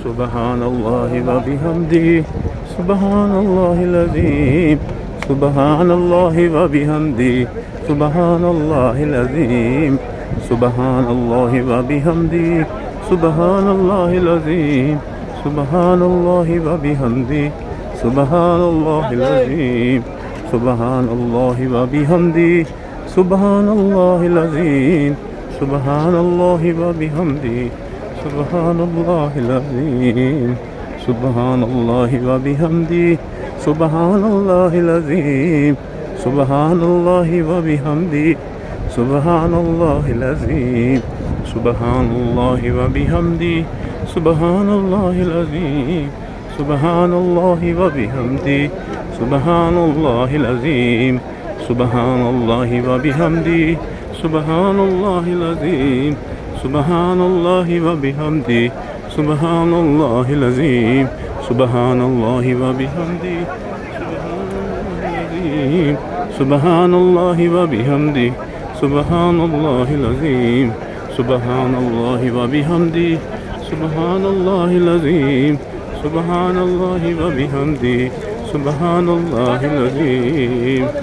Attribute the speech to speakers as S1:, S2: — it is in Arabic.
S1: سبحان الله وبحمده سبحان الله العظيم سبحان الله وبحمده سبحان الله العظيم سبحان الله وبحمده سبحان الله العظيم سبحان الله وبحمده سبحان الله العظيم سبحان الله وبحمده سبحان الله العظيم سبحان الله وبحمده سبحان الله العظيم سبحان الله وبحمده سبحان الله العظيم سبحان الله وبحمده سبحان الله العظيم سبحان الله وبحمده سبحان الله العظيم سبحان الله وبحمده سبحان الله العظيم سبحان الله وبحمده سبحان الله العظيم سبحان الله وبحمده سبحان الله العظيم سبحان الله وبحمده سبحان الله وبحمده سبحان الله العظيم سبحان الله وبحمده سبحان الله العظيم سبحان الله وبحمده سبحان الله العظيم